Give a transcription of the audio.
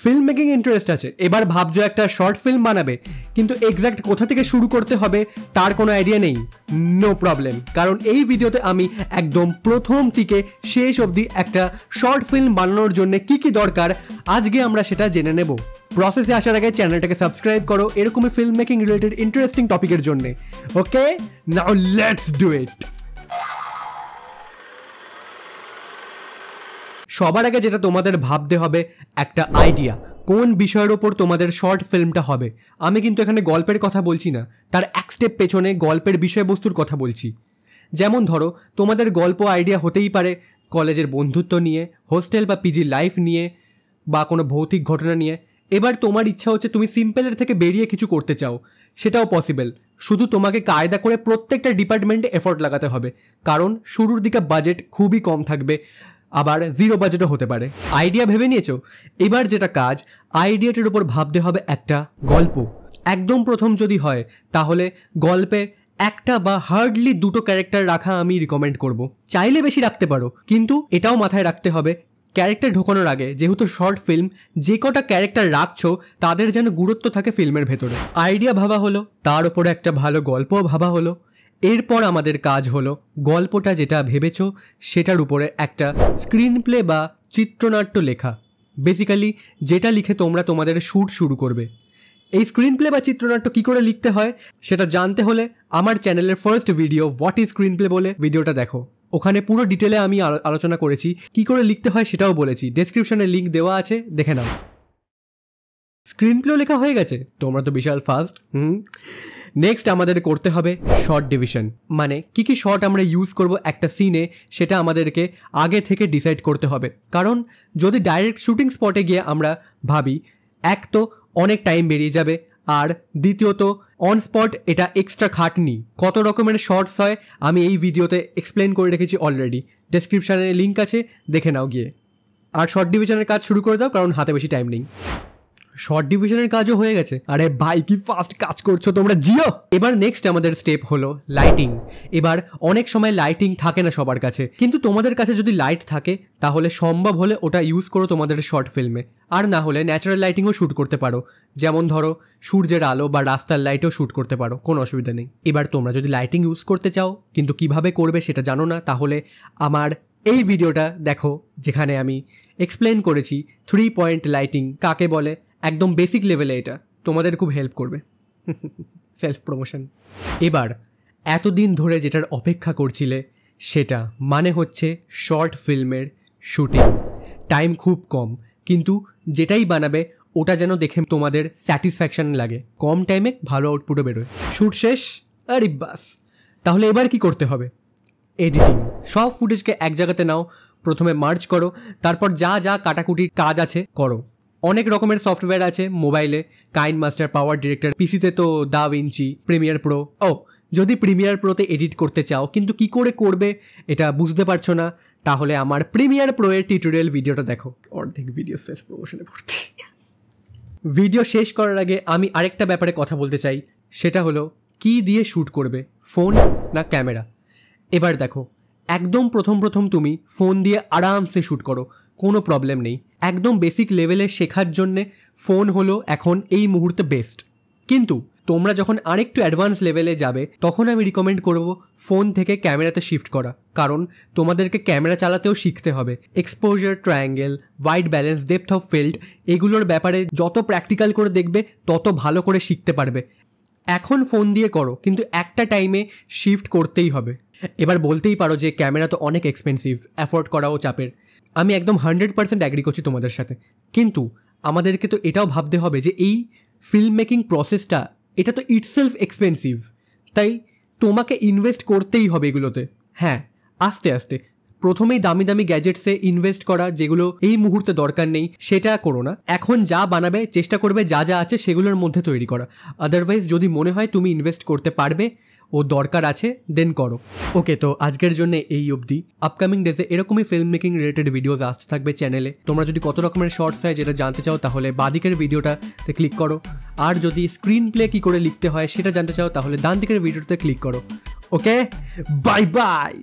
Film making interest আছে, এবার ভাবছো একটা শর্ট ফিল্ম বানাবে, কিন্তু এক্স্যাক্ট কোথা থেকে শুরু করতে হবে তার কোনো আইডিয়া নেই। নো প্রবলেম, কারণ এই ভিডিওতে আমি একদম প্রথম থেকে শেষ অবধি একটা শর্ট ফিল্ম বানানোর জন্য কি কি দরকার আজকে আমরা সেটা জেনে নেব। প্রসেসে আসার আগে চ্যানেলটাকে সাবস্ক্রাইব করো এরকমই ফিল্ম মেকিং রিলেটেড ইন্টারেস্টিং টপিকের জন্য। ওকে, নাও লেটস ডু ইট। সবার আগে যেটা তোমাদের ভাবতে হবে একটা আইডিয়া, কোন বিষয়ের ওপর তোমাদের শর্ট ফিল্মটা হবে। আমি কিন্তু এখানে গল্পের কথা বলছি না, তার এক স্টেপ পেছনে গল্পের বিষয়বস্তুর কথা বলছি। যেমন ধরো তোমাদের গল্প আইডিয়া হতেই পারে কলেজের বন্ধুত্ব নিয়ে, হোস্টেল বা পিজি লাইফ নিয়ে, বা কোনো ভৌতিক ঘটনা নিয়ে। এবার তোমার ইচ্ছা হচ্ছে তুমি সিম্পলের থেকে বেরিয়ে কিছু করতে চাও, সেটাও পসিবল। শুধু তোমাকে কায়দা করে প্রত্যেকটা ডিপার্টমেন্টে এফোর্ট লাগাতে হবে, কারণ শুরুর দিকে বাজেট খুবই কম থাকবে, আবার জিরো বাজেটও হতে পারে। আইডিয়া ভেবে নিয়েছো? এবার যেটা কাজ, আইডিয়াটার উপর ভাবতে হবে একটা গল্প। একদম প্রথম যদি হয় তাহলে গল্পে একটা বা হার্ডলি দুটো ক্যারেক্টার রাখা আমি রিকমেন্ড করব। চাইলে বেশি রাখতে পারো, কিন্তু এটাও মাথায় রাখতে হবে ক্যারেক্টার ঢোকানোর আগে যেহেতু শর্ট ফিল্ম, যে কটা ক্যারেক্টার রাখছো তাদের যেন গুরুত্ব থাকে ফিল্মের ভেতরে। আইডিয়া ভাবা হলো, তার উপরে একটা ভালো গল্পও ভাবা হলো। এরপর আমাদের কাজ হলো গল্পটা যেটা ভেবেছো সেটার উপরে একটা স্ক্রিন প্লে বা চিত্রনাট্য লেখা। বেসিক্যালি যেটা লিখে তোমরা তোমাদের শ্যুট শুরু করবে। এই স্ক্রিন প্লে বা চিত্রনাট্য কী করে লিখতে হয় সেটা জানতে হলে আমার চ্যানেলের first video what is screen play বলে ভিডিওটা দেখো। ওখানে পুরো ডিটেলে আমি আলোচনা করেছি, কী করে লিখতে হয় সেটাও বলেছি। ডেসক্রিপশনে লিঙ্ক দেওয়া আছে, দেখে নাও। স্ক্রিন প্লেও লেখা হয়ে গেছে, তোমরা তো বিশাল ফাস্ট। নেক্সট আমাদের করতে হবে শর্ট ডিভিশন, মানে কী কী শর্ট আমরা ইউজ করব একটা সিনে সেটা আমাদেরকে আগে থেকে ডিসাইড করতে হবে। কারণ যদি ডাইরেক্ট শুটিং স্পটে গিয়ে আমরা ভাবি, এক তো অনেক টাইম বেরিয়ে যাবে, আর দ্বিতীয়ত অন স্পট এটা এক্সট্রা খাটনি। কত রকমের শর্টস হয় আমি এই ভিডিওতে এক্সপ্লেন করে রেখেছি অলরেডি, ডেসক্রিপশানে লিঙ্ক আছে, দেখে নাও গিয়ে। আর শর্ট ডিভিশনের কাজ শুরু করে দাও, কারণ হাতে বেশি টাইম নেই। শর্ট ডিভিশনের কাজও হয়ে গেছে, আরে ভাই কি ফাস্ট কাজ করছো তোমরা, জিও। এবার নেক্সট আমাদের স্টেপ হলো লাইটিং। এবার অনেক সময় লাইটিং থাকে না সবার কাছে, কিন্তু তোমাদের কাছে যদি লাইট থাকে তাহলে সম্ভব হলে ওটা ইউজ করো তোমাদের শর্ট ফিল্মে। আর না হলে ন্যাচারাল লাইটিংও শ্যুট করতে পারো, যেমন ধরো সূর্যের আলো বা রাস্তার লাইটও শ্যুট করতে পারো, কোনো অসুবিধা নেই। এবার তোমরা যদি লাইটিং ইউজ করতে চাও কিন্তু কিভাবে করবে সেটা জানো না, তাহলে আমার এই ভিডিওটা দেখো যেখানে আমি এক্সপ্লেন করেছি 3 পয়েন্ট লাইটিং কাকে বলে। একদম বেসিক লেভেলে এটা তোমাদের খুব হেল্প করবে। Self promotion. এবার এতদিন ধরে যেটার অপেক্ষা করছিলে সেটা মানে হচ্ছে শর্ট ফিল্মের শুটিং। টাইম খুব কম, কিন্তু যেটাই বানাবে ওটা যেন দেখে তোমাদের স্যাটিসফ্যাকশন লাগে, কম টাইমে ভালো আউটপুটও বেরোয়। শ্যুট শেষ, আরে বাস। তাহলে এবার কি করতে হবে? এডিটিং। সব ফুটেজকে এক জায়গাতে নাও, প্রথমে মার্জ করো, তারপর যা যা কাটাকুটির কাজ আছে করো। অনেক রকমের সফটওয়্যার আছে মোবাইলে, কাইনমাস্টার, পাওয়ার ডিরেক্টর, পিসিতে তো দাভিঞ্চি, প্রিমিয়ার প্রো। যদি প্রিমিয়ার প্রোতে এডিট করতে চাও কিন্তু কি করে করবে এটা বুঝতে পারছো না, তাহলে আমার প্রিমিয়ার প্রো এর টিউটোরিয়াল ভিডিওটা দেখো। অর্ধেক ভিডিও সেলফ প্রমোশনে ভর্তি। ভিডিও শেষ করার আগে আমি আরেকটা ব্যাপারে কথা বলতে চাই, সেটা হলো কি দিয়ে শ্যুট করবে, ফোন না ক্যামেরা। এবার দেখো, একদম প্রথম তুমি ফোন দিয়ে আরামসে শ্যুট করো, কোনো প্রবলেম নেই। একদম বেসিক লেভেলে শেখার জন্যে ফোন হলো এখন এই মুহূর্তে বেস্ট। কিন্তু তোমরা যখন আরেকটু অ্যাডভান্স লেভেলে যাবে তখন আমি রিকমেন্ড করব ফোন থেকে ক্যামেরাতে শিফট করা, কারণ তোমাদেরকে ক্যামেরা চালাতেও শিখতে হবে। Exposure, triangle, white balance, depth of field, এগুলোর ব্যাপারে যত প্র্যাকটিক্যাল করে দেখবে তত ভালো করে শিখতে পারবে। এখন ফোন দিয়ে করো, কিন্তু একটা টাইমে শিফট করতেই হবে। এবার বলতেই পারো যে ক্যামেরা তো অনেক এক্সপেন্সিভ, অ্যাফোর্ড করাও চাপের। আমি একদম 100% অ্যাগ্রি করছি তোমাদের সাথে, কিন্তু আমাদেরকে তো এটাও ভাবতে হবে যে এই ফিল্ম মেকিং প্রসেসটা এটা তো ইটসেলফ এক্সপেন্সিভ, তাই তোমাকে ইনভেস্ট করতেই হবে এগুলোতে। হ্যাঁ, আস্তে আস্তে। প্রথমেই দামি দামি গ্যাজেটসে ইনভেস্ট করা যেগুলো এই মুহূর্তে দরকার নেই সেটা করো না। এখন যা বানাবে চেষ্টা করবে যা যা আছে সেগুলোর মধ্যে তৈরি করা। আদারওয়াইজ যদি মনে হয় তুমি ইনভেস্ট করতে পারবে ও দরকার আছে দেন করো। ওকে, তো আজকের জন্য এই অবধি। আপকামিং ডেজে এরকমই ফিল্ম মেকিং রিলেটেড ভিডিওস আসতে থাকবে চ্যানেলে। তোমরা যদি কত রকমের শর্টস হয় যেটা জানতে চাও তাহলে বাদিকের ভিডিওটাতে ক্লিক করো, আর যদি স্ক্রিন প্লে কী করে লিখতে হয় সেটা জানতে চাও তাহলে ডান দিকের ভিডিওতে ক্লিক করো। ওকে, বাই বাই।